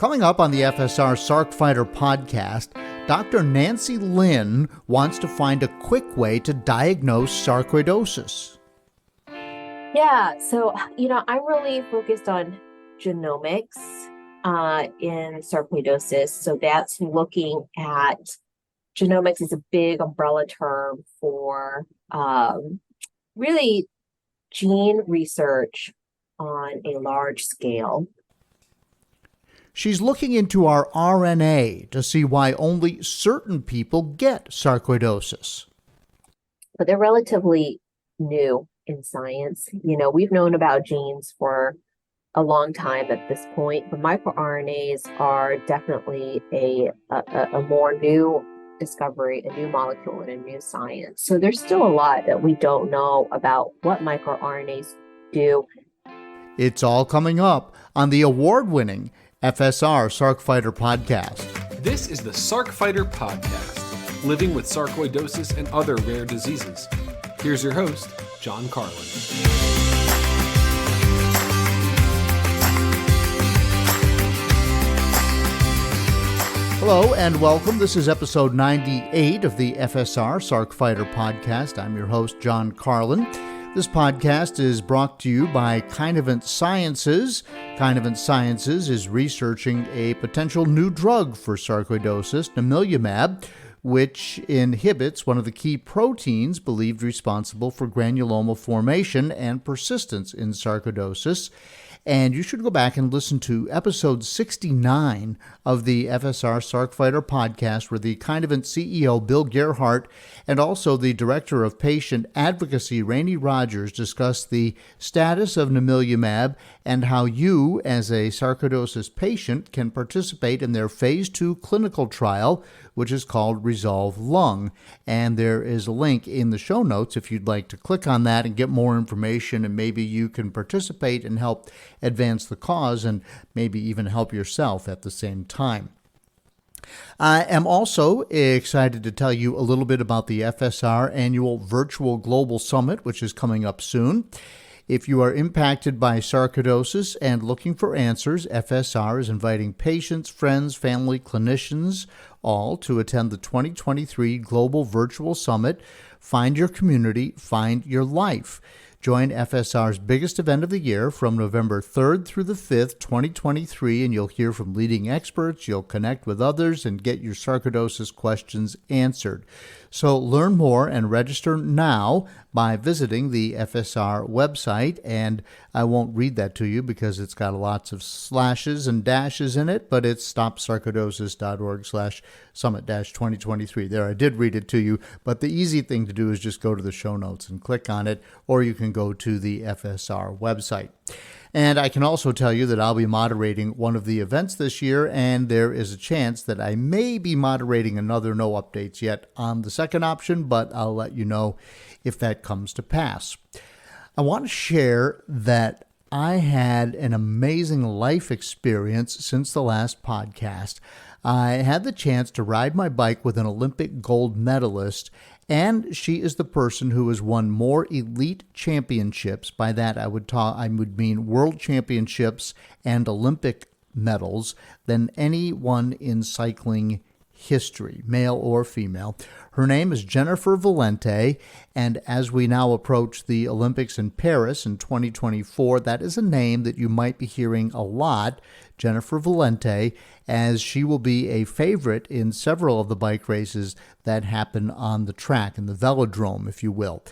Coming up on the FSR Sarcfighter podcast, Dr. Nancy Lin wants to find a quick way to diagnose sarcoidosis. Yeah, so, I'm really focused on genomics in sarcoidosis. So that's looking at genomics is a big umbrella term for really gene research on a large scale. She's looking into our RNA to see why only certain people get sarcoidosis. But they're relatively new in science. We've known about genes for a long time at this point, but microRNAs are definitely a more new discovery, a new molecule, and a new science. So there's still a lot that we don't know about what microRNAs do. It's all coming up on the award-winning FSR Sarcfighter podcast. This is the Sarcfighter podcast, living with sarcoidosis and other rare diseases. Here's your host, John Carlin. Hello and welcome. This is episode 98 of the FSR Sarcfighter podcast. I'm your host, John Carlin. This podcast is brought to you by Kinevant Sciences. Kinevant Sciences is researching a potential new drug for sarcoidosis, nivolumab, which inhibits one of the key proteins believed responsible for granuloma formation and persistence in sarcoidosis. And you should go back and listen to episode 69 of the FSR Sarcfighter podcast, where the Kinevant CEO, Bill Gerhardt, and also the Director of Patient Advocacy, Rainey Rogers, discuss the status of nivolumab and how you, as a sarcoidosis patient, can participate in their phase 2 clinical trial, which is called Resolve Lung. And there is a link in the show notes if you'd like to click on that and get more information, and maybe you can participate and help advance the cause and maybe even help yourself at the same time. I am also excited to tell you a little bit about the FSR Annual Virtual Global Summit, which is coming up soon. If you are impacted by sarcoidosis and looking for answers, FSR is inviting patients, friends, family, clinicians, all to attend the 2023 Global Virtual Summit. Find your community, find your life. Join FSR's biggest event of the year from November 3rd through the 5th, 2023, and you'll hear from leading experts, you'll connect with others, and get your sarcoidosis questions answered. So learn more and register now by visiting the FSR website, and I won't read that to you because it's got lots of slashes and dashes in it, but it's stopsarcoidosis.org/summit-2023. There, I did read it to you, but the easy thing to do is just go to the show notes and click on it, or you can go to the FSR website. And I can also tell you that I'll be moderating one of the events this year, and there is a chance that I may be moderating another. No updates yet on the second option, but I'll let you know if that comes to pass. I want to share that I had an amazing life experience since the last podcast. I had the chance to ride my bike with an Olympic gold medalist, and she is the person who has won more elite championships. By that, I would mean world championships and Olympic medals than anyone in cycling history, male or female. Her name is Jennifer Valente, and as we now approach the Olympics in Paris in 2024, that is a name that you might be hearing a lot, Jennifer Valente, as she will be a favorite in several of the bike races that happen on the track, in the velodrome, if you will.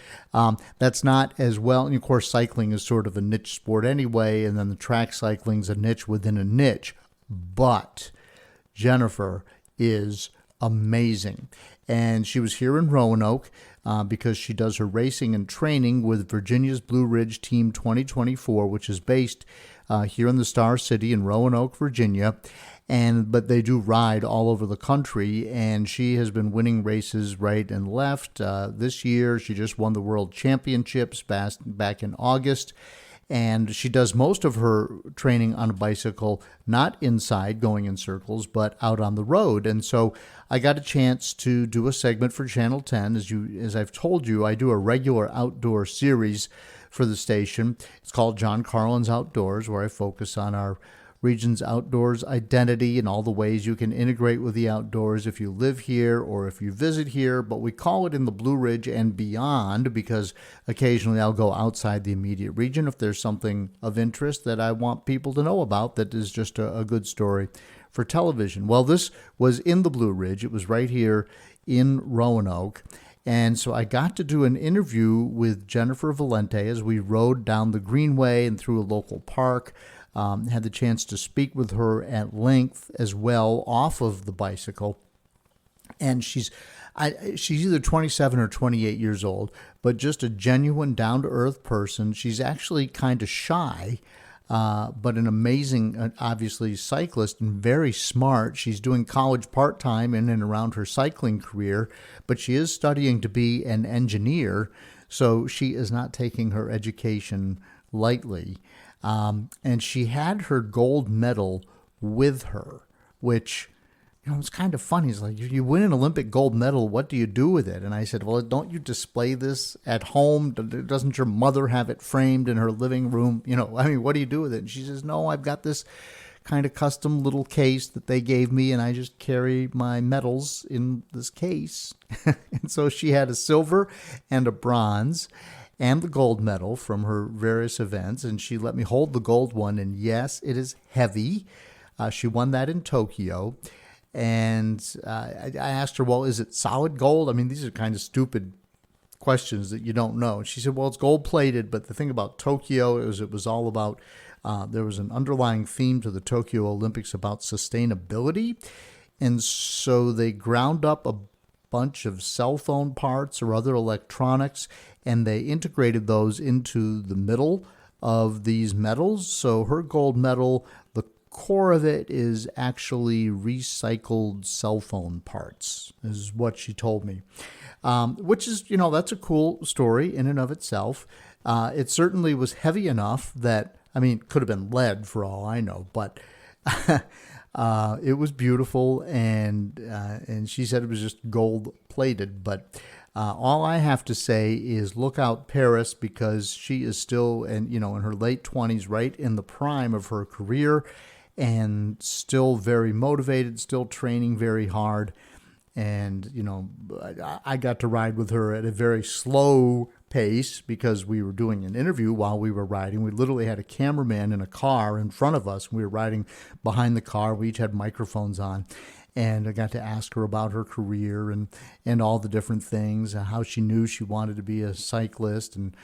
That's not as well, and of course cycling is sort of a niche sport anyway, and then the track cycling is a niche within a niche, but Jennifer is amazing. And she was here in Roanoke because she does her racing and training with Virginia's Blue Ridge Team 2024, which is based here in the Star City in Roanoke, Virginia. But they do ride all over the country, and she has been winning races right and left. This year, she just won the World Championships back in August. And she does most of her training on a bicycle, not inside going in circles, but out on the road. And so I got a chance to do a segment for Channel 10. As I've told you, I do a regular outdoor series for the station. It's called John Carlin's Outdoors, where I focus on our region's outdoors identity and all the ways you can integrate with the outdoors if you live here or if you visit here. But we call it in the Blue Ridge and beyond because occasionally I'll go outside the immediate region if there's something of interest that I want people to know about that is just a good story for television. Well, this was in the Blue Ridge. It was right here in Roanoke. And so I got to do an interview with Jennifer Valente as we rode down the Greenway and through a local park. Had the chance to speak with her at length as well off of the bicycle. And she's either 27 or 28 years old, but just a genuine down-to-earth person. She's actually kind of shy, but an amazing, obviously, cyclist and very smart. She's doing college part-time in and around her cycling career, but she is studying to be an engineer, so she is not taking her education lightly. And she had her gold medal with her, which, it's kind of funny. It's like, if you win an Olympic gold medal, what do you do with it? And I said, well, don't you display this at home? Doesn't your mother have it framed in her living room? What do you do with it? And she says, no, I've got this kind of custom little case that they gave me, and I just carry my medals in this case. And so she had a silver and a bronze and the gold medal from her various events, and she let me hold the gold one, and yes, it is heavy. She won that in Tokyo, and I asked her, well, is it solid gold? I mean, these are kind of stupid questions that you don't know. And she said, well, it's gold-plated, but the thing about Tokyo is it was all about, there was an underlying theme to the Tokyo Olympics about sustainability, and so they ground up a bunch of cell phone parts or other electronics, and they integrated those into the middle of these medals. So her gold medal, the core of it is actually recycled cell phone parts, is what she told me, which is, that's a cool story in and of itself. It certainly was heavy enough that, it could have been lead for all I know, but it was beautiful, and she said it was just gold plated. But all I have to say is look out Paris, because she is still, in her late 20s, right in the prime of her career, and still very motivated, still training very hard. And, I got to ride with her at a very slow pace because we were doing an interview while we were riding. We literally had a cameraman in a car in front of us. We were riding behind the car. We each had microphones on. And I got to ask her about her career and all the different things, how she knew she wanted to be a cyclist. And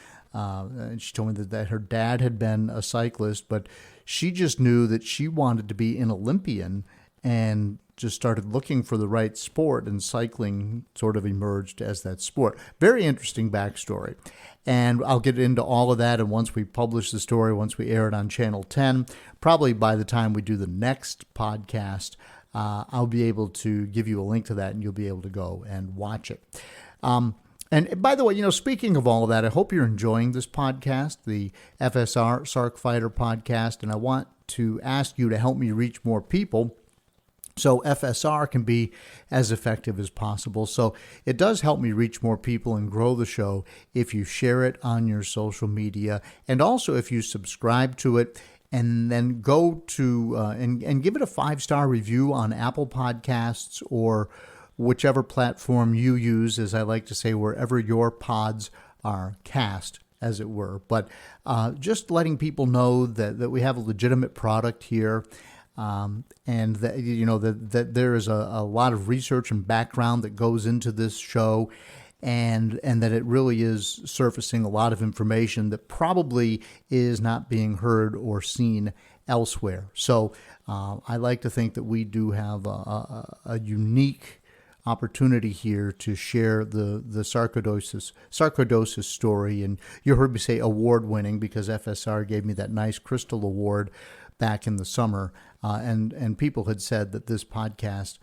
she told me that her dad had been a cyclist, but she just knew that she wanted to be an Olympian and just started looking for the right sport, and cycling sort of emerged as that sport. Very interesting backstory. And I'll get into all of that, and once we publish the story, once we air it on Channel 10, probably by the time we do the next podcast, I'll be able to give you a link to that, and you'll be able to go and watch it. And by the way, speaking of all of that, I hope you're enjoying this podcast, the FSR Sarc Fighter podcast, and I want to ask you to help me reach more people so FSR can be as effective as possible. So it does help me reach more people and grow the show if you share it on your social media, and also if you subscribe to it, and then go to and give it a 5-star review on Apple Podcasts or whichever platform you use, as I like to say, wherever your pods are cast, as it were. But just letting people know that we have a legitimate product here, and that that there is a lot of research and background that goes into this show, and that it really is surfacing a lot of information that probably is not being heard or seen elsewhere. So I like to think that we do have a unique opportunity here to share the sarcoidosis story. And you heard me say award-winning because FSR gave me that nice crystal award back in the summer, and people had said that this podcast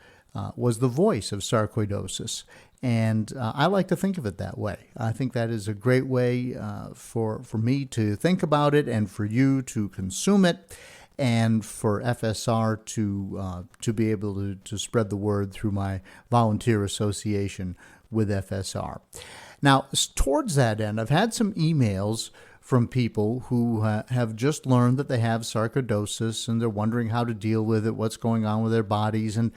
was the voice of sarcoidosis. And I like to think of it that way. I think that is a great way for me to think about it, and for you to consume it, and for FSR to be able to spread the word through my volunteer association with FSR. Now, towards that end, I've had some emails from people who have just learned that they have sarcoidosis and they're wondering how to deal with it, what's going on with their bodies. And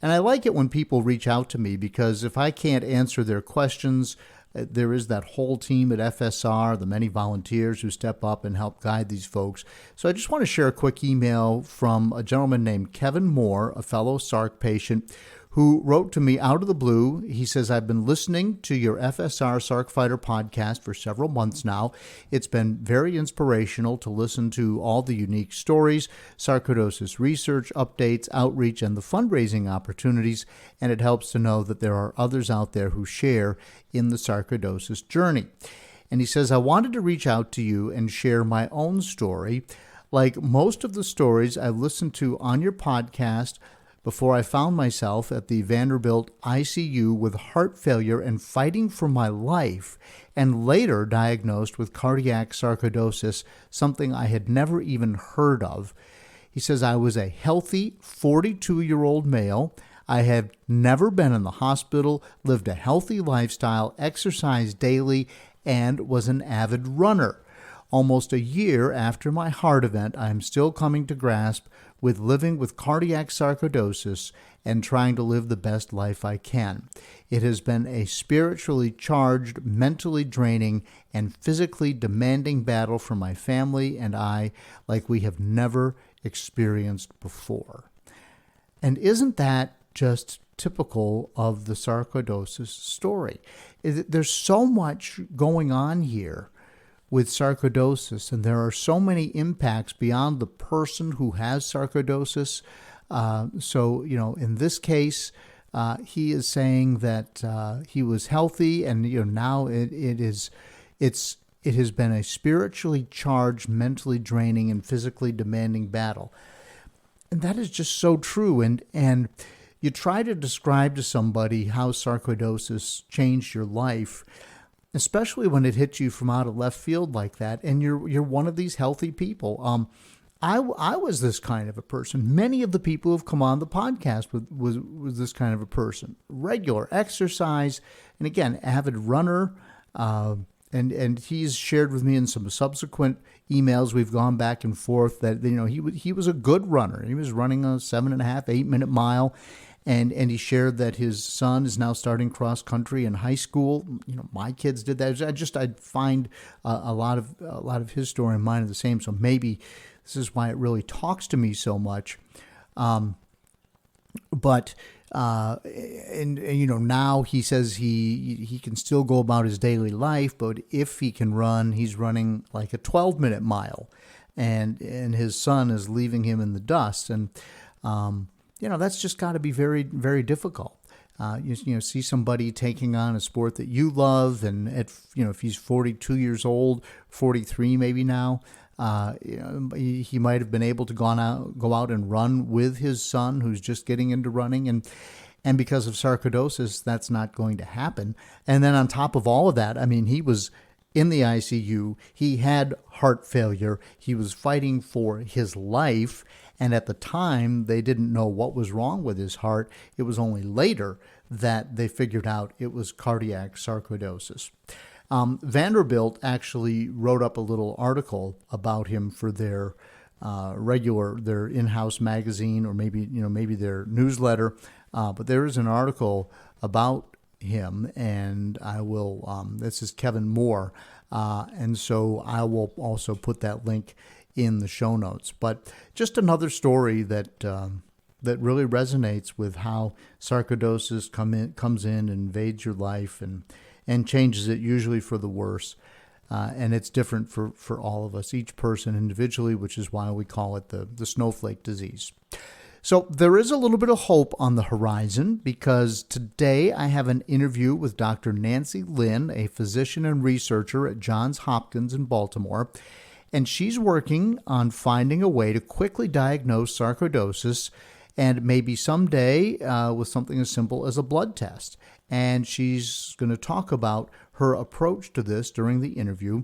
I like it when people reach out to me, because if I can't answer their questions, there is that whole team at FSR, the many volunteers who step up and help guide these folks. So I just want to share a quick email from a gentleman named Kevin Moore, a fellow Sarc patient, who wrote to me out of the blue. He says, I've been listening to your FSR Sarc Fighter podcast for several months now. It's been very inspirational to listen to all the unique stories, sarcoidosis research, updates, outreach, and the fundraising opportunities, and it helps to know that there are others out there who share in the sarcoidosis journey. And he says, I wanted to reach out to you and share my own story. Like most of the stories I've listened to on your podcast, before I found myself at the Vanderbilt ICU with heart failure and fighting for my life, and later diagnosed with cardiac sarcoidosis, something I had never even heard of. He says, I was a healthy 42-year-old male. I have never been in the hospital, lived a healthy lifestyle, exercised daily, and was an avid runner. Almost a year after my heart event, I am still coming to grasp with living with cardiac sarcoidosis and trying to live the best life I can. It has been a spiritually charged, mentally draining, and physically demanding battle for my family and I like we have never experienced before. And isn't that just typical of the sarcoidosis story? There's so much going on here with sarcoidosis, and there are so many impacts beyond the person who has sarcoidosis. So, in this case, he is saying that he was healthy, and now it has been a spiritually charged, mentally draining, and physically demanding battle. And that is just so true. And you try to describe to somebody how sarcoidosis changed your life, especially when it hits you from out of left field like that, and you're one of these healthy people. I was this kind of a person. Many of the people who have come on the podcast was this kind of a person. Regular exercise, and again, avid runner. And he's shared with me in some subsequent emails, we've gone back and forth, that he was a good runner. He was running a 7.5, 8 minute mile. And he shared that his son is now starting cross country in high school. My kids did that. I find a lot of his story and mine are the same. So maybe this is why it really talks to me so much. But now he says he can still go about his daily life, but if he can run, he's running like a 12-minute mile, and his son is leaving him in the dust. And that's just got to be very, very difficult. You see somebody taking on a sport that you love, and if he's 42 years old, 43 maybe now, he might have been able to go out and run with his son who's just getting into running, and because of sarcoidosis, that's not going to happen. And then on top of all of that, he was in the ICU, he had heart failure, he was fighting for his life. And at the time, they didn't know what was wrong with his heart. It was only later that they figured out it was cardiac sarcoidosis. Vanderbilt actually wrote up a little article about him for their their in-house magazine, or maybe their newsletter. But there is an article about him, and I will. This is Kevin Moore, and so I will also put that link in the show notes. But just another story that really resonates with how sarcoidosis comes in, invades your life, and changes it, usually for the worse. And it's different for all of us, each person individually, which is why we call it the snowflake disease. So there is a little bit of hope on the horizon, because today I have an interview with Dr. Nancy Lynn, a physician and researcher at Johns Hopkins in Baltimore. And she's working on finding a way to quickly diagnose sarcoidosis, and maybe someday with something as simple as a blood test. And she's going to talk about her approach to this during the interview.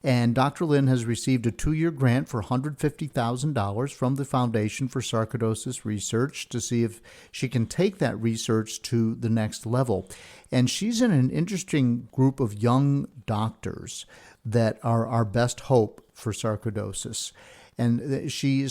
And Dr. Lynn has received a 2-year grant for $150,000 from the Foundation for Sarcoidosis Research to see if she can take that research to the next level. And she's in an interesting group of young doctors that are our best hope for sarcoidosis. And she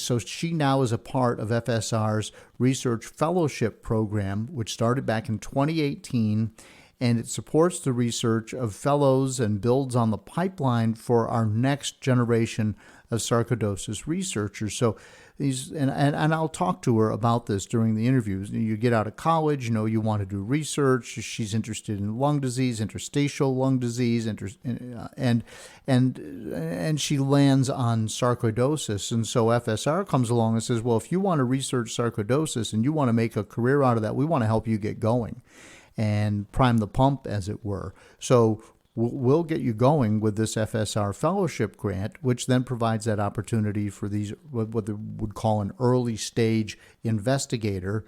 now is a part of FSR's Research Fellowship Program, which started back in 2018, and it supports the research of fellows and builds on the pipeline for our next generation of sarcoidosis researchers. So and I'll talk to her about this during the interviews. You get out of college, you want to do research. She's interested in lung disease, interstitial lung disease, and she lands on sarcoidosis. And so FSR comes along and says, well, if you want to research sarcoidosis and you want to make a career out of that, we want to help you get going and prime the pump, as it were. So we'll get you going with this FSR fellowship grant, which then provides that opportunity for these, what they would call an early stage investigator,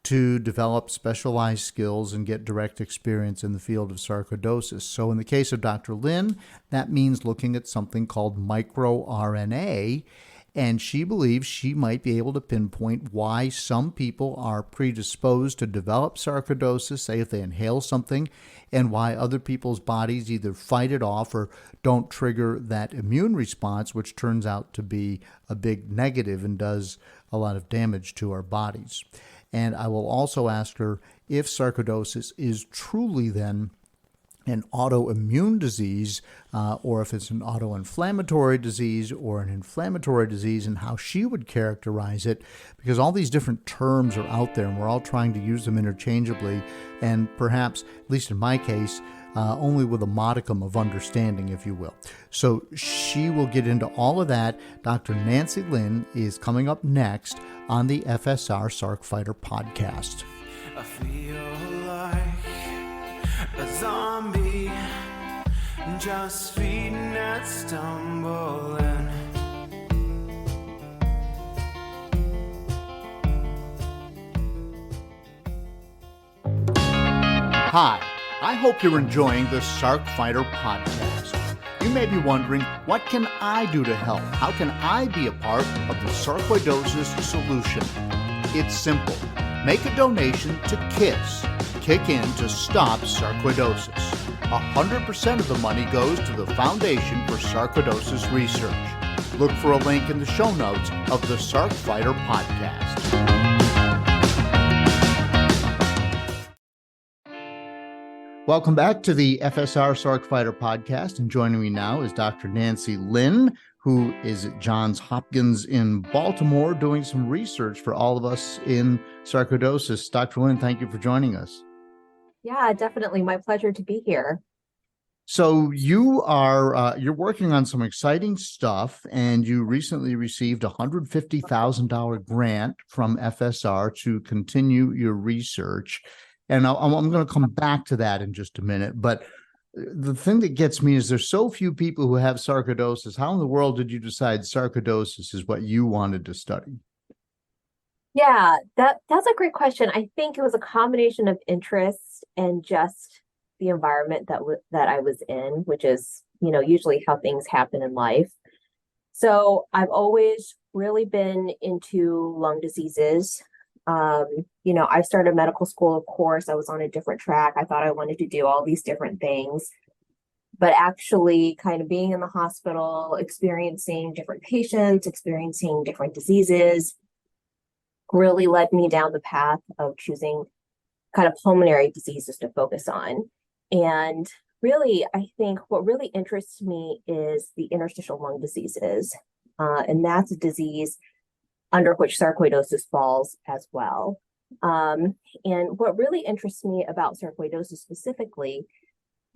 to develop specialized skills and get direct experience in the field of sarcoidosis. So in the case of Dr. Lynn, that means looking at something called microRNA, and she believes she might be able to pinpoint why some people are predisposed to develop sarcoidosis, say if they inhale something, and why other people's bodies either fight it off or don't trigger that immune response, which turns out to be a big negative and does a lot of damage to our bodies. And I will also ask her if sarcoidosis is truly then an autoimmune disease, or if it's an autoinflammatory disease or an inflammatory disease, and how she would characterize it, because all these different terms are out there and we're all trying to use them interchangeably, and perhaps, at least in my case, only with a modicum of understanding, if you will. So she will get into all of that. Dr. Nancy Lynn is coming up next on the FSR Sarc Fighter podcast. I feel like a zombie, just feeding and stumbling. Hi, I hope you're enjoying the Sarc Fighter podcast. You may be wondering, what can I do to help? How can I be a part of the sarcoidosis solution? It's simple. Make a donation to KISS, Kick In to Stop Sarcoidosis. 100% of the money goes to the Foundation for Sarcoidosis Research. Look for a link in the show notes of the Sarc Fighter podcast. Welcome back to the FSR Sarc Fighter podcast, and joining me now is Dr. Nancy Lynn, who is at Johns Hopkins in Baltimore doing some research for all of us in sarcoidosis. Dr. Lynn, thank you for joining us. Yeah, definitely. My pleasure to be here. So you are you're working on some exciting stuff, and you recently received a $150,000 grant from FSR to continue your research. And I'm going to come back to that in just a minute. But the thing that gets me is there's so few people who have sarcoidosis. How in the world did you decide sarcoidosis is what you wanted to study? Yeah, that's a great question. I think it was a combination of interests and just the environment that I was in, which is, usually how things happen in life. So I've always really been into lung diseases. I started medical school, of course. I was on a different track. I thought I wanted to do all these different things, but actually kind of being in the hospital, experiencing different patients, experiencing different diseases, really led me down the path of choosing kind of pulmonary diseases to focus on. And really, I think what really interests me is the interstitial lung diseases. And that's a disease under which sarcoidosis falls as well. And what really interests me about sarcoidosis specifically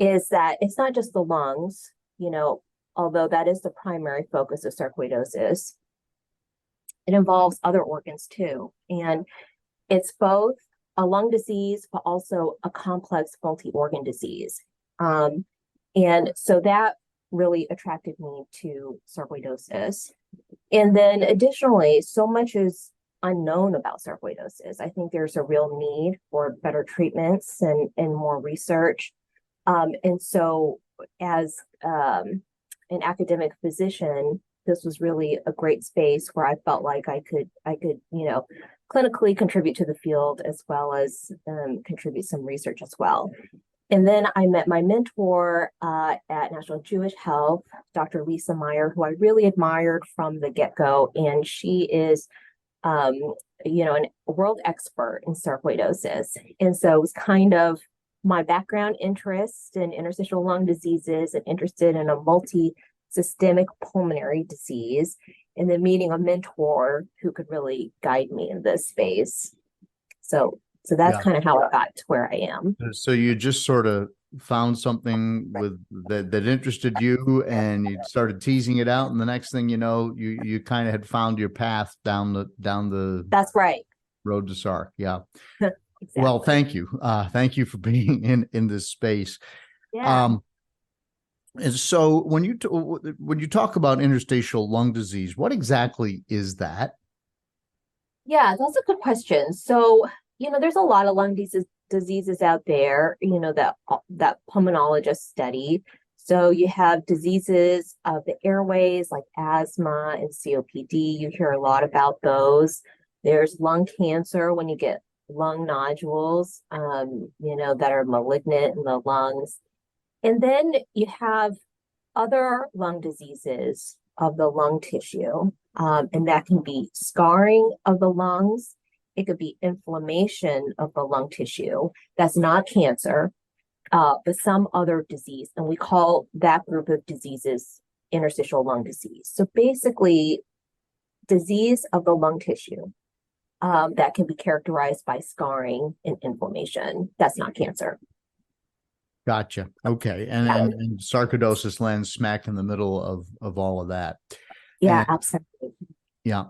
is that it's not just the lungs, although that is the primary focus of sarcoidosis. It involves other organs too. And it's both a lung disease, but also a complex multi-organ disease. And so that really attracted me to sarcoidosis. And then additionally, so much is unknown about sarcoidosis. I think there's a real need for better treatments and more research. And so as an academic physician, this was really a great space where I felt like I could, clinically contribute to the field as well as contribute some research as well. And then I met my mentor at National Jewish Health, Dr. Lisa Meyer, who I really admired from the get-go. And she is, a world expert in sarcoidosis. And so it was kind of my background interest in interstitial lung diseases and interested in a multi-systemic pulmonary disease, and then meeting a mentor who could really guide me in this space. So that's kind of how I got to where I am. So you just sort of found something with that interested you, and you started teasing it out, and the next thing you know, you kind of had found your path down the That's right. road to Sarc. Yeah. Exactly. Well, thank you. Thank you for being in this space. Yeah. And so when you talk about interstitial lung disease, what exactly is that? Yeah, that's a good question. So, there's a lot of lung diseases out there, that pulmonologists study. So you have diseases of the airways like asthma and COPD. You hear a lot about those. There's lung cancer when you get lung nodules, that are malignant in the lungs. And then you have other lung diseases of the lung tissue, and that can be scarring of the lungs. It could be inflammation of the lung tissue. That's not cancer, but some other disease. And we call that group of diseases interstitial lung disease. So basically, disease of the lung tissue that can be characterized by scarring and inflammation. That's not cancer. Gotcha. Okay. And sarcoidosis lands smack in the middle of all of that. Yeah, absolutely. Yeah.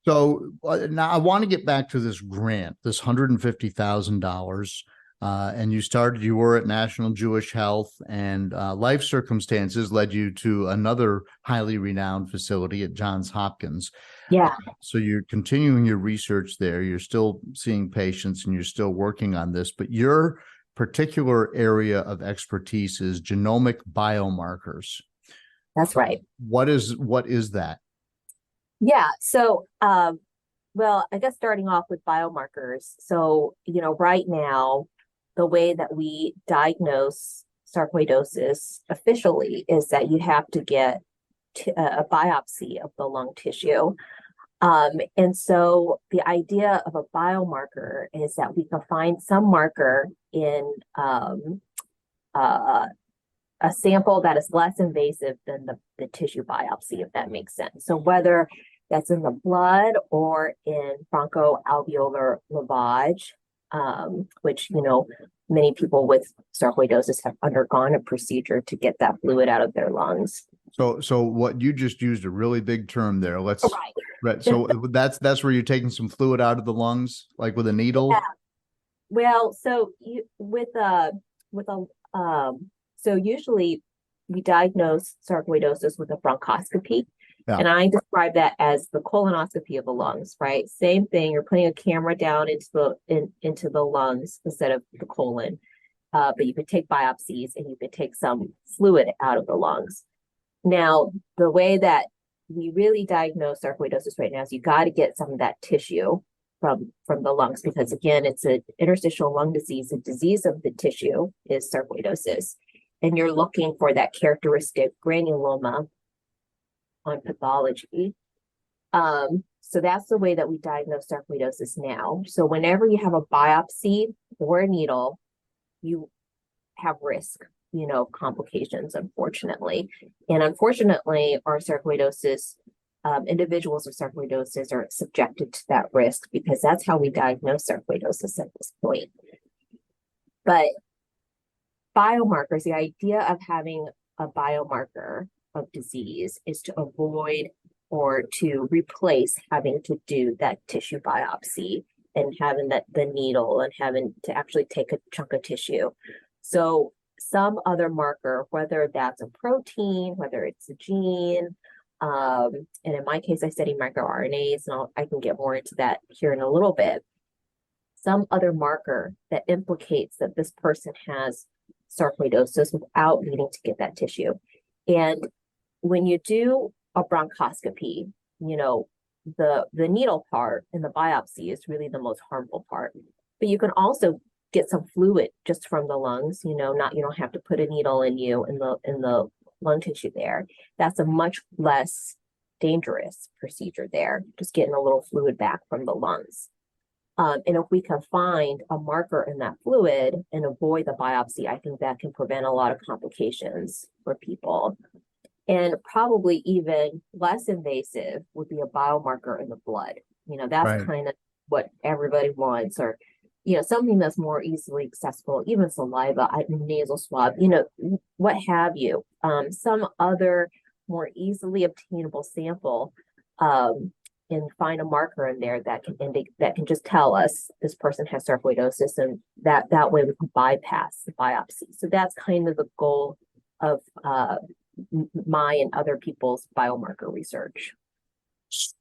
So now I want to get back to this grant, this $150,000. And you were at National Jewish Health, and life circumstances led you to another highly renowned facility at Johns Hopkins. Yeah. So you're continuing your research there. You're still seeing patients and you're still working on this, but your particular area of expertise is genomic biomarkers. That's right. What is that? Yeah. So, well, I guess starting off with biomarkers. So, right now, the way that we diagnose sarcoidosis officially is that you have to get a biopsy of the lung tissue. And so the idea of a biomarker is that we can find some marker in a sample that is less invasive than the tissue biopsy, if that makes sense. So whether that's in the blood or in bronchoalveolar lavage, which, many people with sarcoidosis have undergone a procedure to get that fluid out of their lungs. So what you just used a really big term there. Right. So that's where you're taking some fluid out of the lungs, like with a needle. Yeah. Well, so so usually we diagnose sarcoidosis with a bronchoscopy. Yeah. And I describe that as the colonoscopy of the lungs, right? Same thing. You're putting a camera down into the lungs instead of the colon. But you could take biopsies and you could take some fluid out of the lungs. Now, the way that we really diagnose sarcoidosis right now is you got to get some of that tissue from the lungs, because again, it's an interstitial lung disease. The disease of the tissue is sarcoidosis. And you're looking for that characteristic granuloma on pathology. So that's the way that we diagnose sarcoidosis now. So whenever you have a biopsy or a needle, you have risk, complications, unfortunately. And unfortunately, our sarcoidosis, individuals with sarcoidosis are subjected to that risk because that's how we diagnose sarcoidosis at this point. But biomarkers, the idea of having a biomarker of disease is to avoid or to replace having to do that tissue biopsy and having the needle and having to actually take a chunk of tissue. So some other marker, whether that's a protein, whether it's a gene, and in my case, I study microRNAs, and I can get more into that here in a little bit. Some other marker that implicates that this person has sarcoidosis without needing to get that tissue. And when you do a bronchoscopy, the needle part in the biopsy is really the most harmful part. But you can also get some fluid just from the lungs, not you don't have to put a needle in you in the lung tissue there. That's a much less dangerous procedure there, just getting a little fluid back from the lungs. And if we can find a marker in that fluid and avoid the biopsy, I think that can prevent a lot of complications for people. And probably even less invasive would be a biomarker in the blood. That's Right. kind of what everybody wants, or, something that's more easily accessible, even saliva, nasal swab, what have you. Some other more easily obtainable sample, and find a marker in there that can just tell us this person has sarcoidosis, and that way we can bypass the biopsy. So that's kind of the goal of my and other people's biomarker research.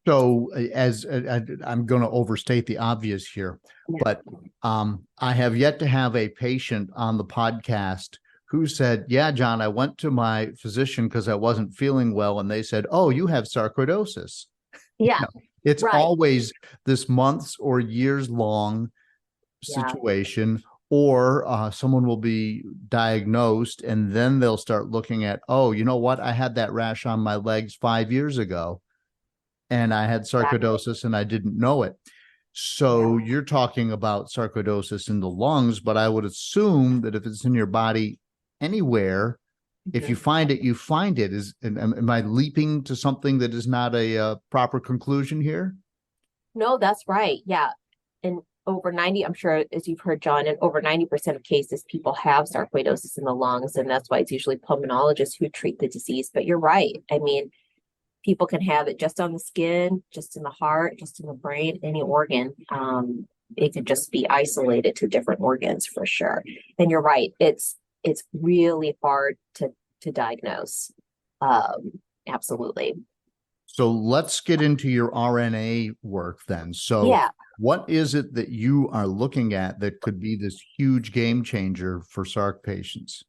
So I'm going to overstate the obvious here, Yeah. but I have yet to have a patient on the podcast who said, yeah, John, I went to my physician because I wasn't feeling well, and they said, oh, you have sarcoidosis. Yeah, It's right. always this months or years long Yeah. situation, or someone will be diagnosed and then they'll start looking at, oh, you know what? I had that rash on my legs 5 years ago and I had sarcoidosis and I didn't know it. So you're talking about sarcoidosis in the lungs, but I would assume that if it's in your body anywhere, if you find it, you find it. Am I leaping to something that is not a proper conclusion here? No, that's right. Yeah. And over 90, I'm sure, as you've heard, John, in over 90% of cases, people have sarcoidosis in the lungs. And that's why it's usually pulmonologists who treat the disease. But you're right. I mean, people can have it just on the skin, just in the heart, just in the brain, any organ. It could just be isolated to different organs for sure. And you're right. It's really hard to diagnose. Absolutely. So let's get into your RNA work then. So Yeah. what is it that you are looking at that could be this huge game changer for SARC patients?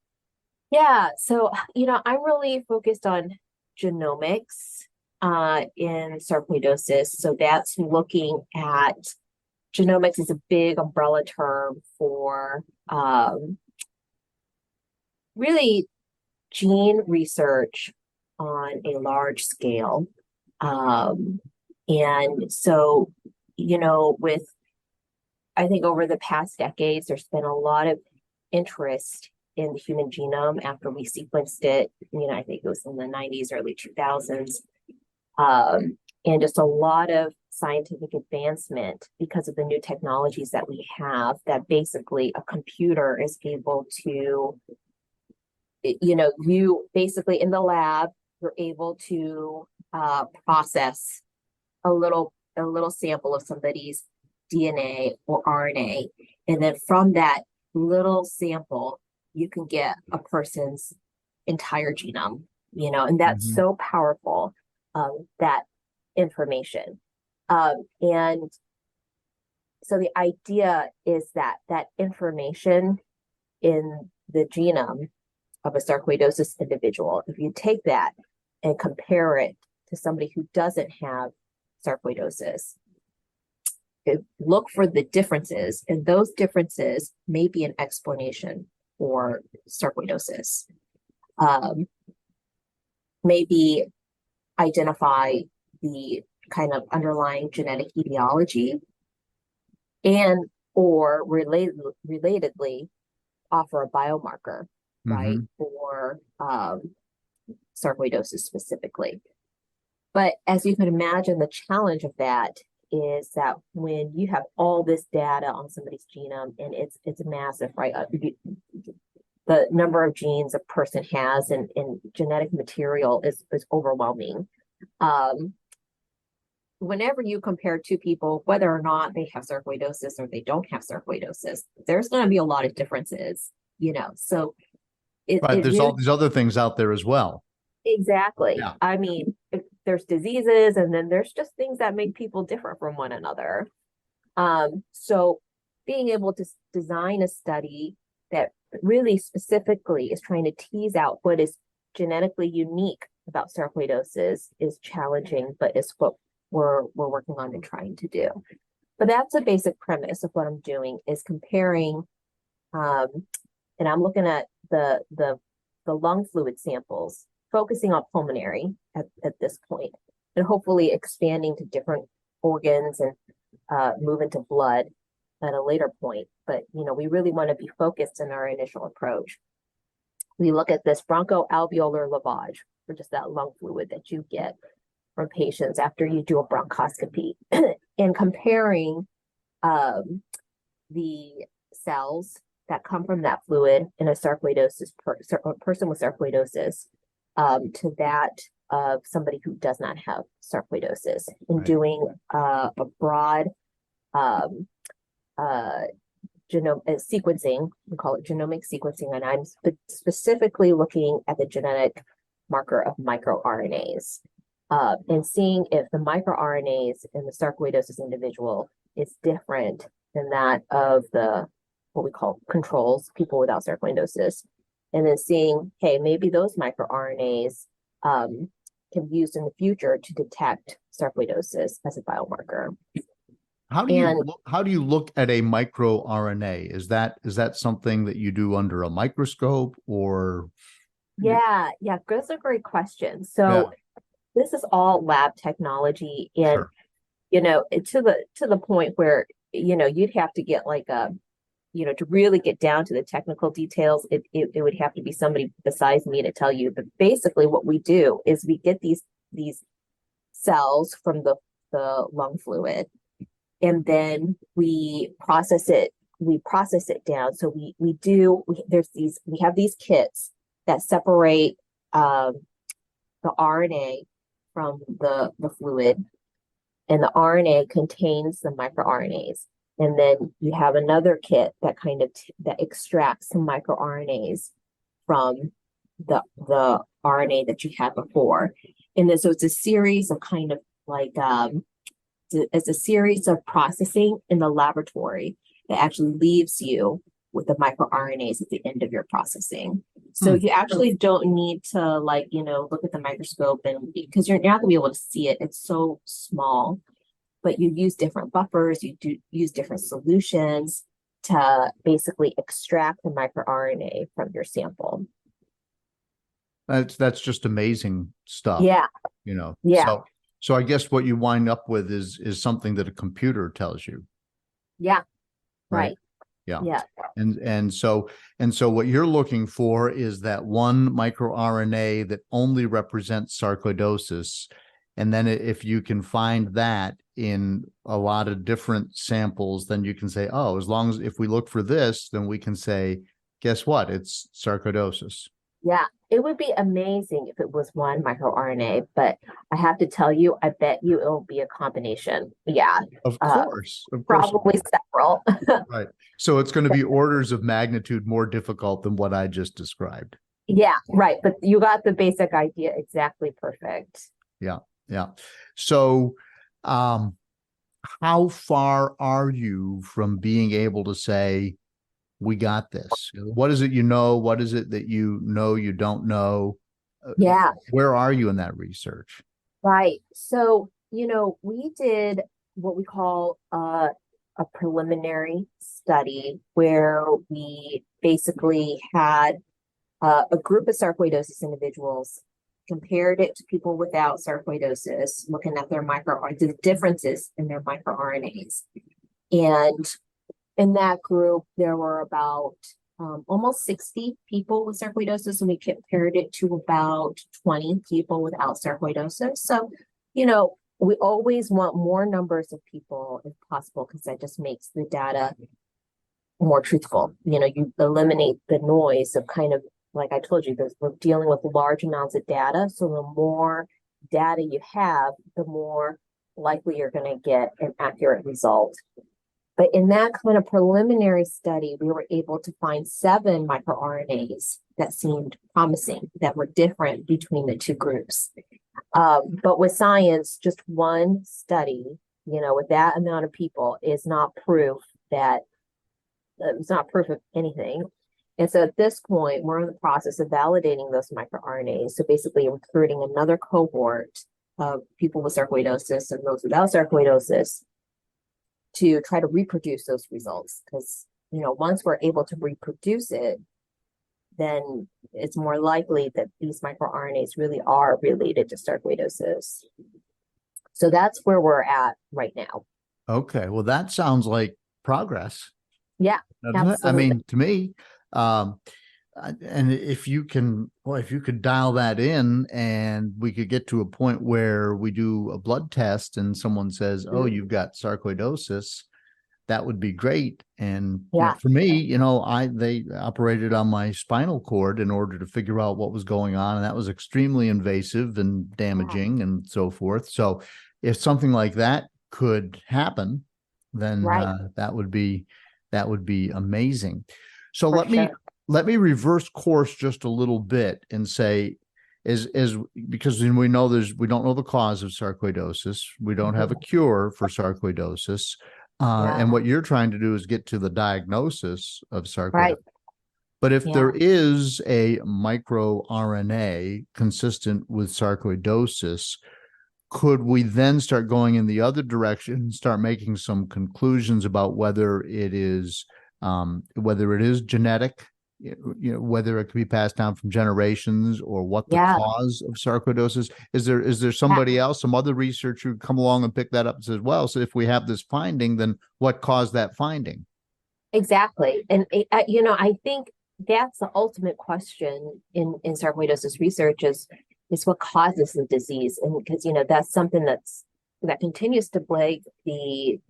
Yeah. So, I'm really focused on genomics in sarcoidosis. So that's looking at genomics is a big umbrella term for really gene research on a large scale. And so, with, I think over the past decades, there's been a lot of interest in the human genome after we sequenced it. I think it was in the 90s, early 2000s. And just a lot of scientific advancement because of the new technologies that we have, that basically a computer is able to, you basically in the lab, you're able to process a little sample of somebody's DNA or RNA. And then from that little sample, you can get a person's entire genome, and that's so powerful, that information. And so the idea is that information in the genome of a sarcoidosis individual, if you take that and compare it to somebody who doesn't have sarcoidosis, look for the differences, and those differences may be an explanation for sarcoidosis. Maybe identify the kind of underlying genetic etiology, and or relatedly offer a biomarker, right, for sarcoidosis specifically. But as you can imagine, the challenge of that is that when you have all this data on somebody's genome, and it's massive, right? The number of genes a person has and genetic material is overwhelming. Whenever you compare two people, whether or not they have sarcoidosis or they don't have sarcoidosis, there's going to be a lot of differences, so Right, there's all these other things out there as well. Exactly. Yeah. I mean, there's diseases, and then there's just things that make people different from one another. So being able to design a study that really specifically is trying to tease out what is genetically unique about sarcoidosis is challenging, but it's what we're working on and trying to do. But that's a basic premise of what I'm doing is comparing, and I'm looking at the lung fluid samples, focusing on pulmonary at this point, and hopefully expanding to different organs and move into blood at a later point. But we really want to be focused in our initial approach. We look at this bronchoalveolar lavage, for just that lung fluid that you get from patients after you do a bronchoscopy, and comparing the cells that come from that fluid in a sarcoidosis person with sarcoidosis to that of somebody who does not have sarcoidosis, and doing a broad genome sequencing. We call it genomic sequencing, and I'm specifically looking at the genetic marker of microRNAs and seeing if the microRNAs in the sarcoidosis individual is different than that of the what we call controls, people without sarcoidosis, and then seeing, hey, maybe those microRNAs can be used in the future to detect sarcoidosis as a biomarker. How do you look at a microRNA? Is that something that you do under a microscope or? Yeah, those are great questions. So this is all lab technology, and to the point where you'd have to get like a to really get down to the technical details, it would have to be somebody besides me to tell you. But basically what we do is we get these cells from the lung fluid, and then we process it down. So we have these kits that separate the RNA from the fluid, and the RNA contains the microRNAs. And then you have another kit that that extracts some microRNAs from the RNA that you had before. And then so it's a series of kind of like it's a series of processing in the laboratory that actually leaves you with the microRNAs at the end of your processing. So you actually don't need to look at the microscope, and because you're not gonna be able to see it, it's so small. But you use different buffers, you use different solutions to basically extract the microRNA from your sample. That's just amazing stuff. Yeah. Yeah. So I guess what you wind up with is something that a computer tells you. Yeah. Right. Yeah. Yeah. And so what you're looking for is that one microRNA that only represents sarcoidosis. And then if you can find that in a lot of different samples, then you can say, oh, as long as if we look for this, then we can say, guess what? It's sarcoidosis. Yeah, it would be amazing if it was one microRNA, but I have to tell you, I bet you it'll be a combination. Yeah. Of course. Probably several. Right. So it's going to be orders of magnitude more difficult than what I just described. Yeah, right. But you got the basic idea exactly perfect. Yeah. Yeah. So, how far are you from being able to say, we got this? What is it you know? What is it that you know you don't know? Yeah. Where are you in that research? Right. So, we did what we call a preliminary study where we basically had a group of sarcoidosis individuals, compared it to people without sarcoidosis, looking at their the differences in their microRNAs. And in that group, there were about almost 60 people with sarcoidosis, and we compared it to about 20 people without sarcoidosis. So, we always want more numbers of people if possible, because that just makes the data more truthful. You eliminate the noise of kind of, like I told you, we're dealing with large amounts of data. So the more data you have, the more likely you're going to get an accurate result. But in that kind of preliminary study, we were able to find 7 microRNAs that seemed promising, that were different between the two groups. But with science, just one study, with that amount of people is not proof that it's not proof of anything. And so at this point, we're in the process of validating those microRNAs. So basically recruiting another cohort of people with sarcoidosis and those without sarcoidosis to try to reproduce those results. Because, once we're able to reproduce it, then it's more likely that these microRNAs really are related to sarcoidosis. So that's where we're at right now. Okay. Well, that sounds like progress. Yeah, Doesn't it? I absolutely. mean, to me, and if you could dial that in and we could get to a point where we do a blood test and someone says, oh, you've got sarcoidosis, that would be great. And Yeah. for me, they operated on my spinal cord in order to figure out what was going on. And that was extremely invasive and damaging and so forth. So if something like that could happen, then that would be amazing. So let me reverse course just a little bit and say, because we know we don't know the cause of sarcoidosis. We don't have a cure for sarcoidosis. And what you're trying to do is get to the diagnosis of sarcoidosis. Right. But if there is a microRNA consistent with sarcoidosis, could we then start going in the other direction and start making some conclusions about whether it is genetic, whether it could be passed down from generations, or what the cause of sarcoidosis is? There somebody else, some other researcher who come along and pick that up and says, well, so if we have this finding, then what caused that finding? Exactly. And I think that's the ultimate question in sarcoidosis research is what causes the disease. And because that's something that continues to plague the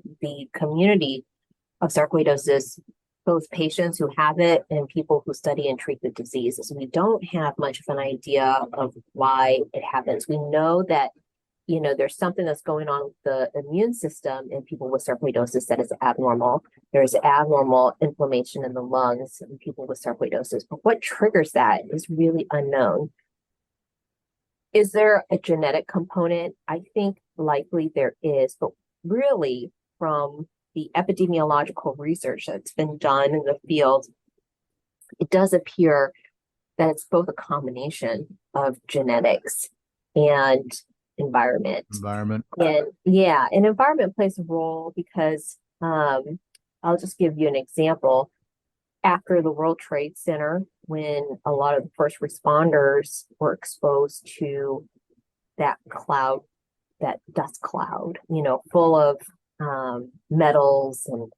community of sarcoidosis, both patients who have it and people who study and treat the disease. So we don't have much of an idea of why it happens. We know that, there's something that's going on with the immune system in people with sarcoidosis that is abnormal. There's abnormal inflammation in the lungs in people with sarcoidosis. But what triggers that is really unknown. Is there a genetic component? I think likely there is, but really from the epidemiological research that's been done in the field, it does appear that it's both a combination of genetics and environment. And environment plays a role because I'll just give you an example. After the World Trade Center, when a lot of the first responders were exposed to that cloud, that dust cloud, full of metals, and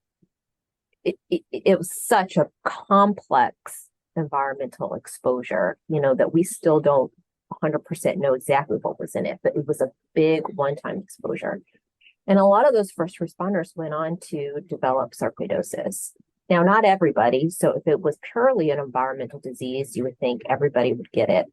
it was such a complex environmental exposure, that we still don't 100% know exactly what was in it, but it was a big one-time exposure. And a lot of those first responders went on to develop sarcoidosis. Now, not everybody. So if it was purely an environmental disease, you would think everybody would get it.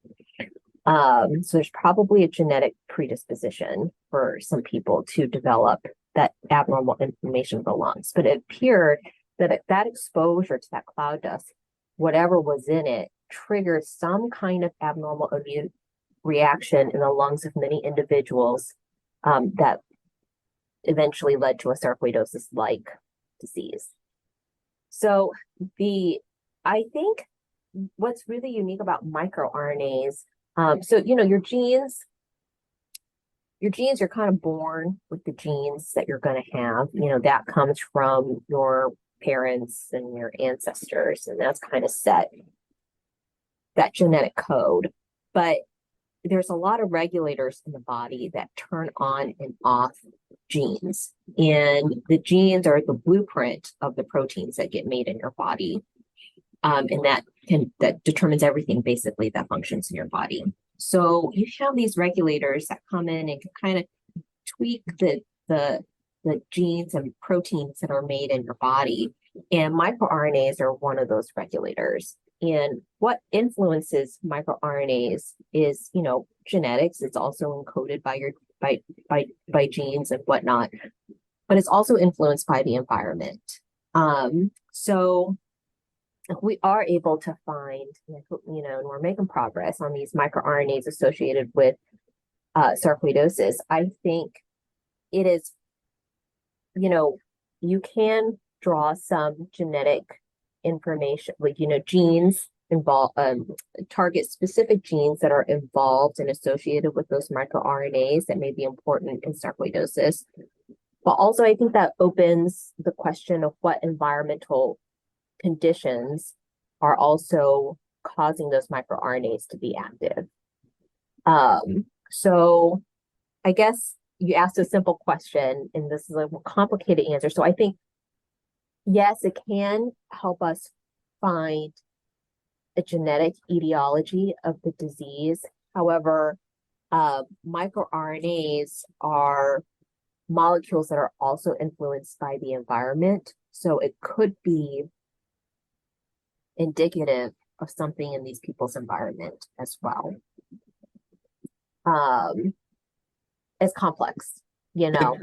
So there's probably a genetic predisposition for some people to develop that abnormal inflammation of the lungs. But it appeared that that exposure to that cloud dust, whatever was in it, triggered some kind of abnormal immune reaction in the lungs of many individuals that eventually led to a sarcoidosis-like disease. So I think what's really unique about microRNAs, your genes, you're kind of born with the genes that you're going to have, that comes from your parents and your ancestors, and that's kind of set that genetic code. But there's a lot of regulators in the body that turn on and off genes, and the genes are the blueprint of the proteins that get made in your body, and that determines everything basically that functions in your body. So you have these regulators that come in and can kind of tweak the genes and proteins that are made in your body, and microRNAs are one of those regulators. And what influences microRNAs is, genetics. It's also encoded by genes and whatnot, but it's also influenced by the environment. So we are able to find, and we're making progress on these microRNAs associated with sarcoidosis. I think it is, you can draw some genetic information, like, genes involved, target specific genes that are involved and associated with those microRNAs that may be important in sarcoidosis. But also, I think that opens the question of what environmental conditions are also causing those microRNAs to be active. So I guess you asked a simple question, and this is a more complicated answer. So I think, yes, it can help us find a genetic etiology of the disease. However, microRNAs are molecules that are also influenced by the environment. So it could be indicative of something in these people's environment as well. It's complex, yeah.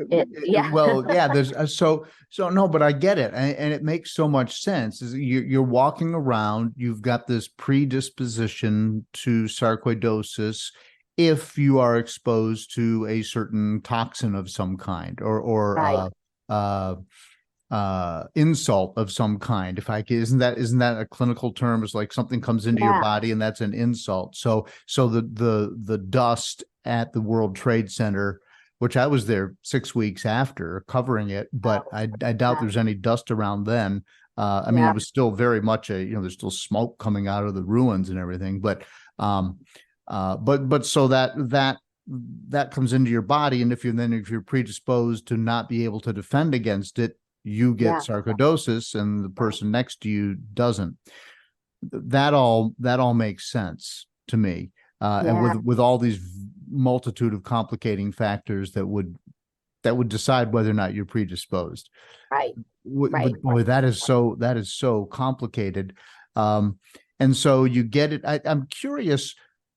Well, yeah, there's so no, but I get it. And it makes so much sense. You're walking around, you've got this predisposition to sarcoidosis if you are exposed to a certain toxin of some kind or Right. Insult of some kind. If I can, isn't that a clinical term? It's like something comes into your Yeah. body and that's an insult. So the dust at the World Trade Center, which I was there 6 weeks after covering it, but I doubt Yeah. there's any dust around then. I mean, Yeah. it was still very much there's still smoke coming out of the ruins and everything, but so that comes into your body, and if you're predisposed to not be able to defend against it, you get Yeah. sarcoidosis, and the person next to you doesn't. That all makes sense to me, and Yeah. with all these multitude of complicating factors that would decide whether or not you're predisposed. Right. Right. But boy, that is so complicated. And so you get it. I'm curious.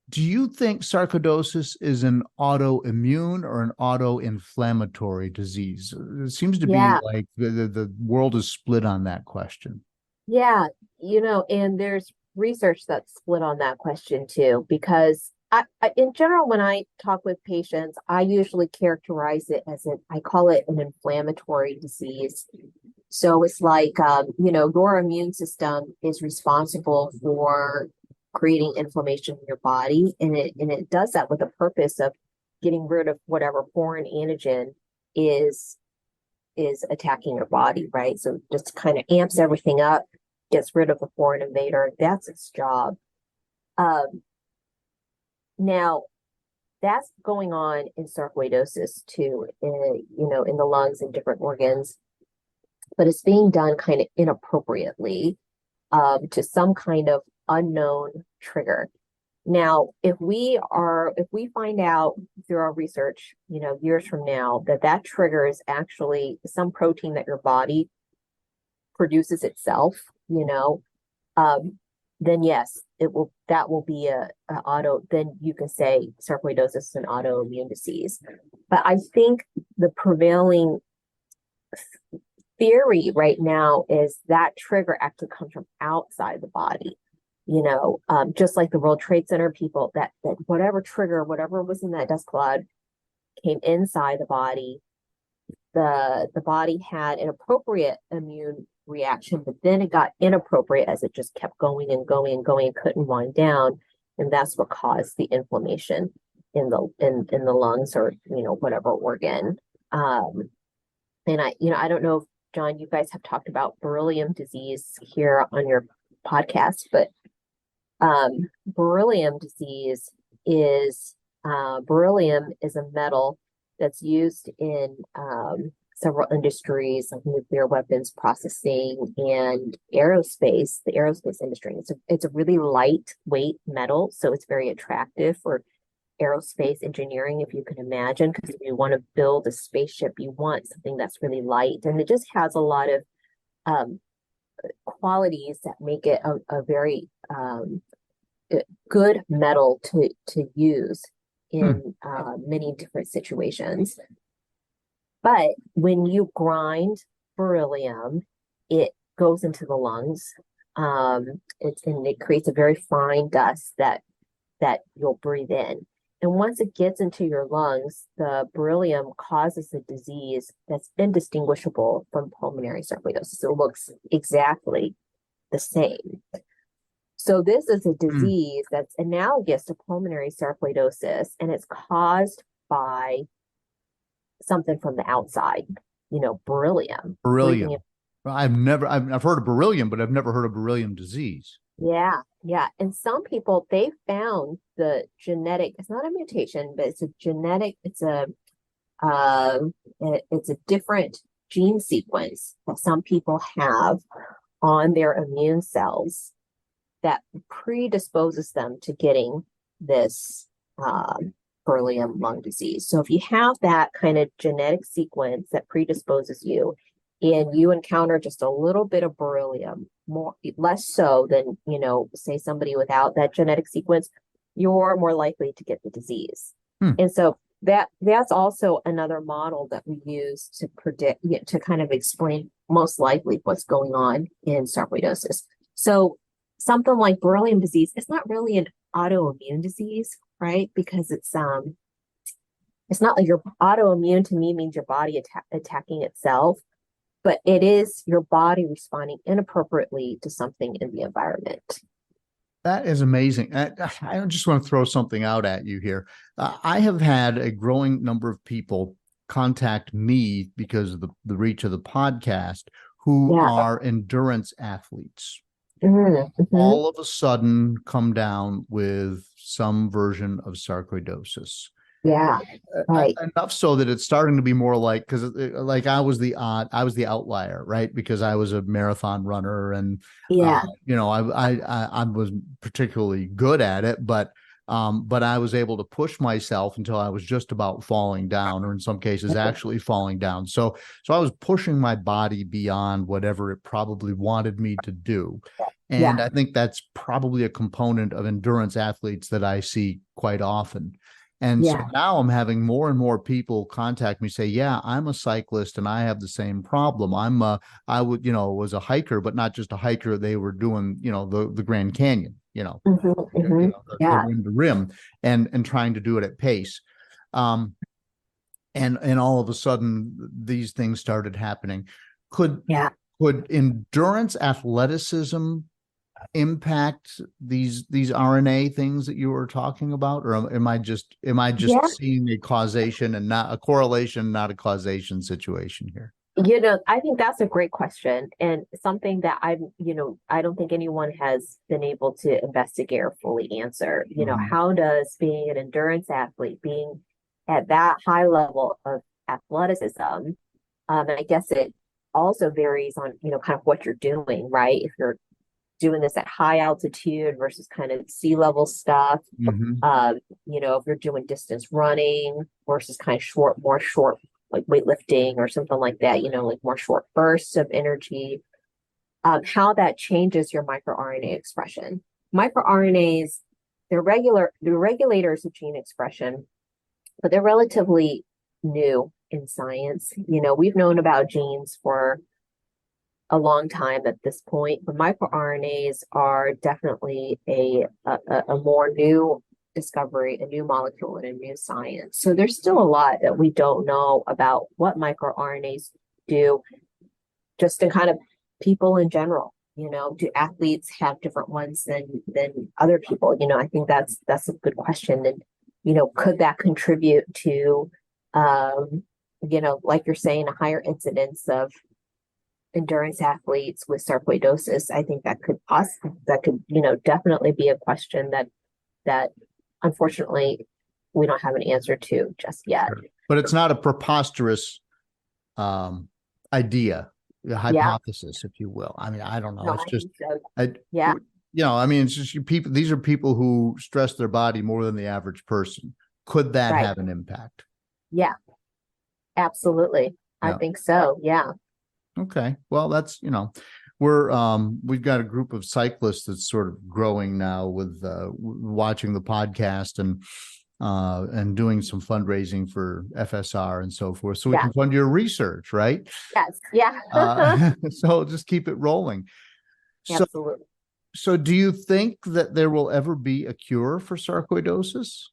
Do you think sarcoidosis is an autoimmune or an autoinflammatory disease? It seems to be Yeah. like the world is split on that question. Yeah. And there's research that's split on that question too, because in general, when I talk with patients, I usually characterize it as I call it an inflammatory disease. So it's like, your immune system is responsible for creating inflammation in your body, and it does that with the purpose of getting rid of whatever foreign antigen is attacking your body, right? So just kind of amps everything up, gets rid of the foreign invader. That's its job. Now, that's going on in sarcoidosis too, in the lungs and different organs, but it's being done kind of inappropriately to some kind of unknown trigger. Now, if we find out through our research, years from now, that trigger is actually some protein that your body produces itself, then yes, that will be then you can say sarcoidosis is an autoimmune disease. But I think the prevailing theory right now is that trigger actually comes from outside the body. Just like the World Trade Center people, that whatever trigger, whatever was in that dust cloud came inside the body. The body had an appropriate immune reaction, but then it got inappropriate as it just kept going and going and going and couldn't wind down. And that's what caused the inflammation in the lungs or, whatever organ. And I don't know if, John, you guys have talked about beryllium disease here on your podcast, but beryllium disease is beryllium is a metal that's used in several industries like nuclear weapons processing and aerospace, the aerospace industry. It's a really lightweight metal, so it's very attractive for aerospace engineering, if you can imagine, because if you want to build a spaceship, you want something that's really light, and it just has a lot of qualities that make it a very good metal to use in many different situations. But when you grind beryllium, it goes into the lungs. And it creates a very fine dust that you'll breathe in. And once it gets into your lungs, the beryllium causes a disease that's indistinguishable from pulmonary sarcoidosis. It looks exactly the same. So this is a Mm. disease that's analogous to pulmonary sarcoidosis, and it's caused by something from the outside, beryllium. Breathing in. Beryllium. I've heard of beryllium, but I've never heard of beryllium disease. Yeah, yeah. And some people, they found the genetic, it's not a mutation, but it's a genetic, it's a different gene sequence that some people have on their immune cells that predisposes them to getting this beryllium lung disease. So if you have that kind of genetic sequence that predisposes you, and you encounter just a little bit of beryllium, less so than, say somebody without that genetic sequence, you're more likely to get the disease. And so that's also another model that we use to predict, to kind of explain most likely what's going on in sarcoidosis. So something like beryllium disease, it's not really an autoimmune disease, right? Because it's not like your autoimmune to me means your body attacking itself, but it is your body responding inappropriately to something in the environment. That is amazing. I just want to throw something out at you here. I have had a growing number of people contact me because of the reach of the podcast who are endurance athletes. All of a sudden come down with some version of sarcoidosis. Yeah, right. Enough so that it's starting to be more like, because like I was the outlier, right? Because I was a marathon runner, and I was particularly good at it, but I was able to push myself until I was just about falling down, or in some cases actually falling down. So I was pushing my body beyond whatever it probably wanted me to do. And I think that's probably a component of endurance athletes that I see quite often. And so now I'm having more and more people contact me, say, yeah, I'm a cyclist and I have the same problem. I was a hiker, but not just a hiker. They were doing, the Grand Canyon, the rim to rim, and trying to do it at pace. And all of a sudden these things started happening. Could endurance athleticism impact these RNA things that you were talking about, or am I just seeing a causation and not a correlation, not a causation situation here? I think that's a great question, and something that I don't think anyone has been able to investigate or fully answer. How does being an endurance athlete, being at that high level of athleticism, and I guess it also varies on, kind of what you're doing, right? If you're doing this at high altitude versus kind of sea level stuff. If you're doing distance running versus kind of more short, like weightlifting or something like that, like more short bursts of energy, how that changes your microRNA expression. MicroRNAs, they're regulators of gene expression, but they're relatively new in science. We've known about genes for a long time at this point, but microRNAs are definitely a more new discovery, a new molecule, and a new science. So there's still a lot that we don't know about what microRNAs do, just in kind of people in general. Do athletes have different ones than other people? I think that's a good question. And could that contribute to like you're saying, a higher incidence of endurance athletes with sarcoidosis? I think that could definitely be a question that unfortunately we don't have an answer to just yet. Sure. But it's not a preposterous idea, a hypothesis, if you will. I mean, I don't know. No, it's just, so. it's just people. These are people who stress their body more than the average person. Could that have an impact? Yeah, absolutely. I think so. Yeah. Okay. Well, that's, we've got a group of cyclists that's sort of growing now with watching the podcast and doing some fundraising for FSR and so forth. So we can fund your research, right? Yes. Yeah. So just keep it rolling. Absolutely. So do you think that there will ever be a cure for sarcoidosis?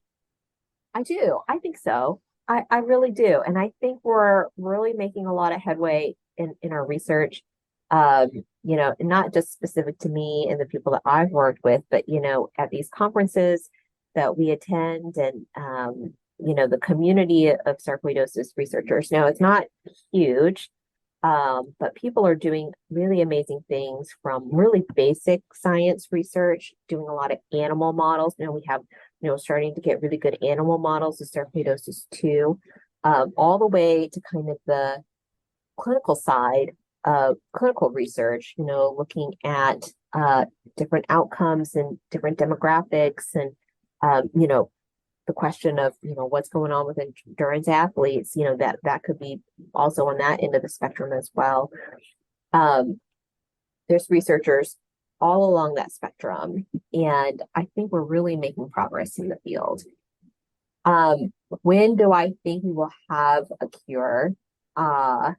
I do. I think so. I really do. And I think we're really making a lot of headway in our research. Not just specific to me and the people that I've worked with, but, at these conferences that we attend and, the community of sarcoidosis researchers. Now, it's not huge, but people are doing really amazing things from really basic science research, doing a lot of animal models. Now we have, starting to get really good animal models of sarcoidosis too, all the way to kind of the clinical side of clinical research, looking at different outcomes and different demographics and, the question of, what's going on with endurance athletes, that could be also on that end of the spectrum as well. There's researchers all along that spectrum, and I think we're really making progress in the field. When do I think we will have a cure? That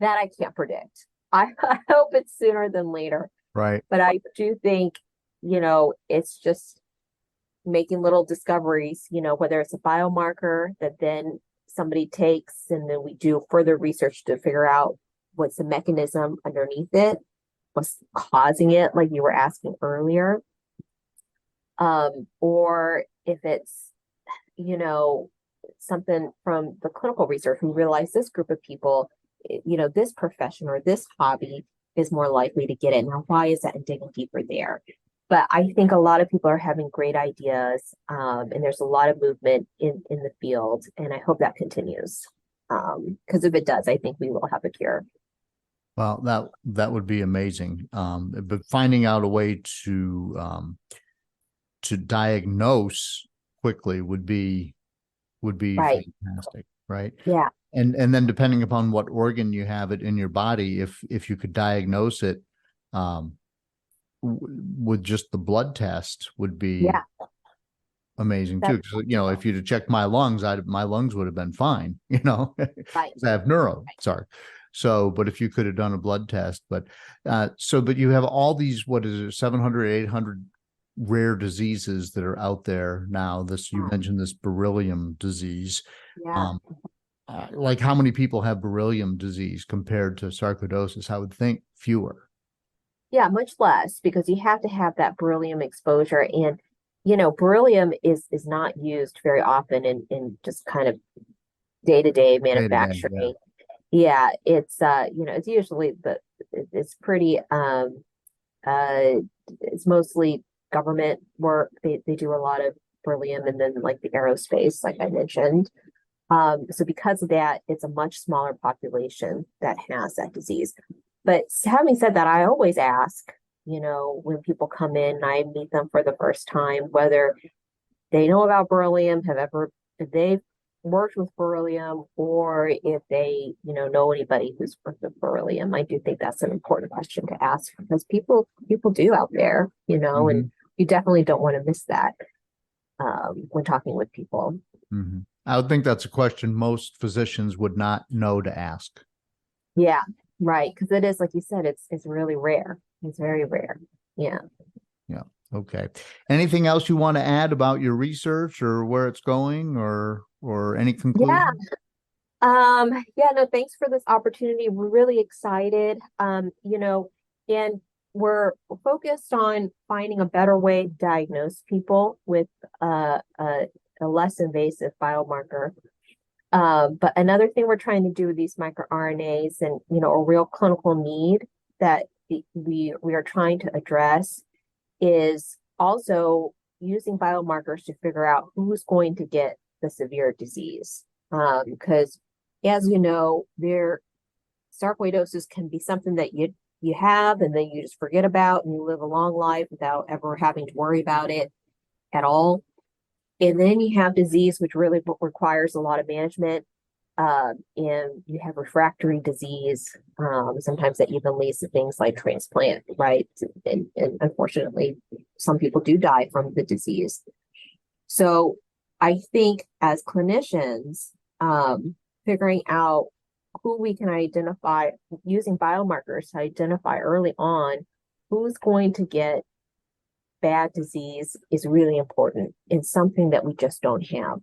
I can't predict. I hope it's sooner than later. Right. But I do think, it's just making little discoveries, whether it's a biomarker that then somebody takes and then we do further research to figure out what's the mechanism underneath it, what's causing it, like you were asking earlier. Or if it's, something from the clinical research, we realize this group of people, this profession or this hobby is more likely to get it. Now, why is that? And digging deeper there. But I think a lot of people are having great ideas, and there's a lot of movement in the field, and I hope that continues. Because if it does, I think we will have a cure. Well, that would be amazing. But finding out a way to diagnose quickly would be Right. fantastic, right? Yeah. And then depending upon what organ you have it in your body, if you could diagnose it, with just the blood test would be amazing too. Because, if you'd have checked my lungs, my lungs would have been fine, Right. 'cause I have sorry. So, but if you could have done a blood test, but you have all these, what is it, 700, 800 rare diseases that are out there now. You mentioned this beryllium disease. Yeah. Like how many people have beryllium disease compared to sarcoidosis? I would think fewer. Yeah, much less, because you have to have that beryllium exposure. And, beryllium is not used very often in just kind of day-to-day manufacturing. Yeah, it's it's usually it's pretty it's mostly government work. They do a lot of beryllium, and then like the aerospace, like I mentioned. So because of that, it's a much smaller population that has that disease. But having said that, I always ask, when people come in and I meet them for the first time, whether they know about beryllium, if they've worked with beryllium, or if they, know anybody who's worked with beryllium. I do think that's an important question to ask, because people do out there, and you definitely don't want to miss that when talking with people. Mm-hmm. I would think that's a question most physicians would not know to ask. Yeah, right. Because it is, like you said, it's really rare. It's very rare. Yeah. Yeah. Okay. Anything else you want to add about your research or where it's going, or any conclusions? Yeah, no, thanks for this opportunity. We're really excited. And we're focused on finding a better way to diagnose people with a less invasive biomarker. But another thing we're trying to do with these microRNAs, and a real clinical need that we are trying to address, is also using biomarkers to figure out who's going to get the severe disease. Because as you know, sarcoidosis can be something that you have and then you just forget about, and you live a long life without ever having to worry about it at all. And then you have disease, which really requires a lot of management. And you have refractory disease. Sometimes that even leads to things like transplant, right? And unfortunately, some people do die from the disease. So I think as clinicians, figuring out who we can identify using biomarkers to identify early on who's going to get bad disease is really important. It's something that we just don't have.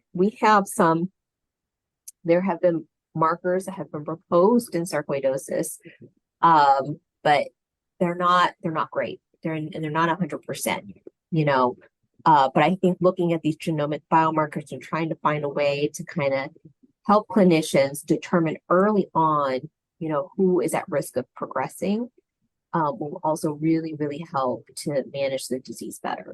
There have been markers that have been proposed in sarcoidosis, but they're not great. They're not 100%, you know. But I think looking at these genomic biomarkers and trying to find a way to kind of help clinicians determine early on, you know, who is at risk of progressing, will also really, really help to manage the disease better.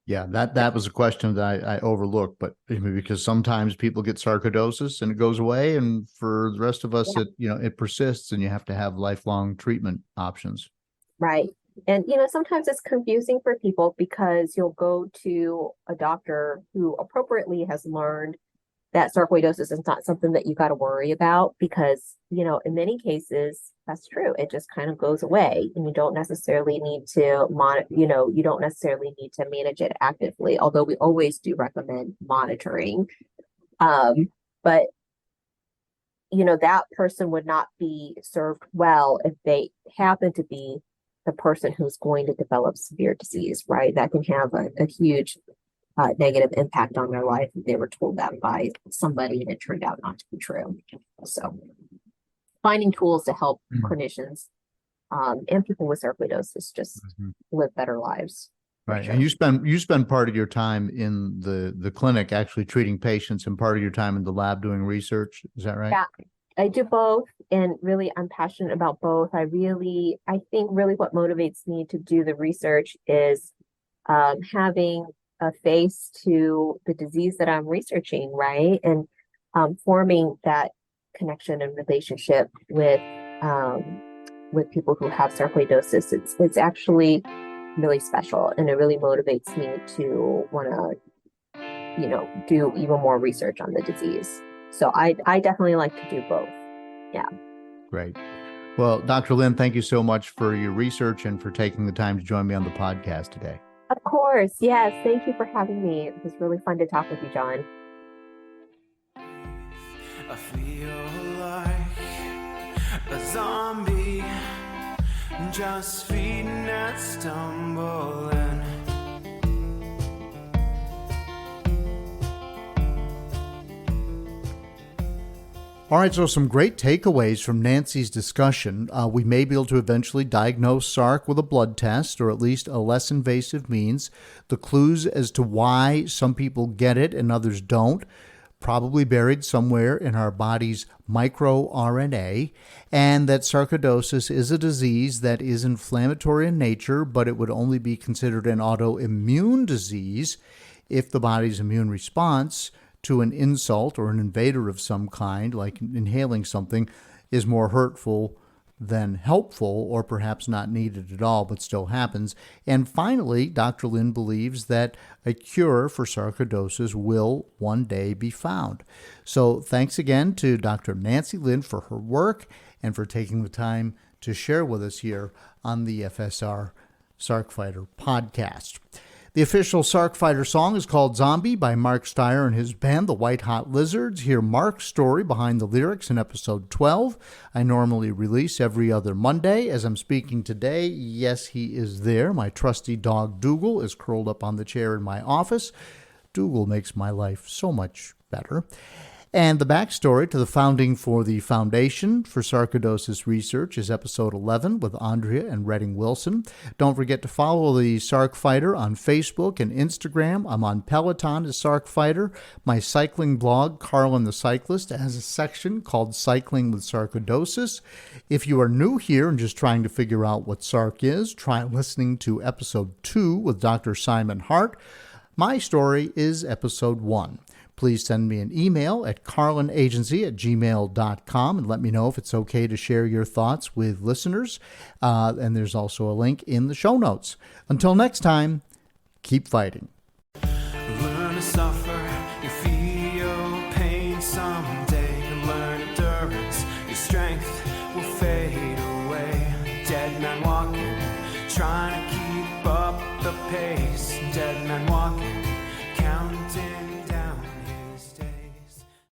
Yeah, that was a question that I overlooked, but because sometimes people get sarcoidosis and it goes away, and for the rest of us, it persists, and you have to have lifelong treatment options. Right. And, you know, sometimes it's confusing for people because you'll go to a doctor who appropriately has learned that sarcoidosis is not something that you got to worry about because, you know, in many cases, that's true. It just kind of goes away and you don't necessarily need to you don't necessarily need to manage it actively, although we always do recommend monitoring. But, you know, that person would not be served well if they happen to be the person who's going to develop severe disease, right? That can have a huge negative impact on their life if they were told that by somebody and it turned out not to be true. So finding tools to help clinicians and people with sarcoidosis just live better lives. Right. Sure. And you spend part of your time in the clinic actually treating patients and part of your time in the lab doing research. Is that right? Yeah, I do both. And really, I'm passionate about both. I think really what motivates me to do the research is having a face to the disease that I'm researching, right? And forming that connection and relationship with people who have sarcoidosis. It's actually really special, and it really motivates me to want to, you know, do even more research on the disease. So I definitely like to do both. Yeah. Great. Well, Dr. Lynn, thank you so much for your research and for taking the time to join me on the podcast today. Of course. Yes. Thank you for having me. It was really fun to talk with you, John. I feel like a zombie, just feeding and stumbling. All right, so some great takeaways from Nancy's discussion. We may be able to eventually diagnose SARC with a blood test, or at least a less invasive means. The clues as to why some people get it and others don't, probably buried somewhere in our body's microRNA, and that sarcoidosis is a disease that is inflammatory in nature, but it would only be considered an autoimmune disease if the body's immune response to an insult or an invader of some kind, like inhaling something, is more hurtful than helpful, or perhaps not needed at all, but still happens. And finally, Dr. Lynn believes that a cure for sarcoidosis will one day be found. So thanks again to Dr. Nancy Lynn for her work and for taking the time to share with us here on the FSR Sarcfighter podcast. The official Sarcfighter song is called Zombie by Mark Steyer and his band, the White Hot Lizards. Hear Mark's story behind the lyrics in episode 12. I normally release every other Monday. As I'm speaking today, yes, he is there. My trusty dog Dougal is curled up on the chair in my office. Dougal makes my life so much better. And the backstory to the founding for the Foundation for Sarcoidosis Research is episode 11 with Andrea and Redding Wilson. Don't forget to follow the Sarcfighter on Facebook and Instagram. I'm on Peloton as Sarcfighter. My cycling blog, Carlin the Cyclist, has a section called Cycling with Sarcoidosis. If you are new here and just trying to figure out what SARC is, try listening to episode 2 with Dr. Simon Hart. My story is episode 1. Please send me an email at carlinagency@gmail.com and let me know if it's okay to share your thoughts with listeners. And there's also a link in the show notes. Until next time, keep fighting. Learn to suffer, you feel pain someday. Learn endurance, your strength will fade away. Dead man walking, trying to keep up the pace. Dead man walking, counting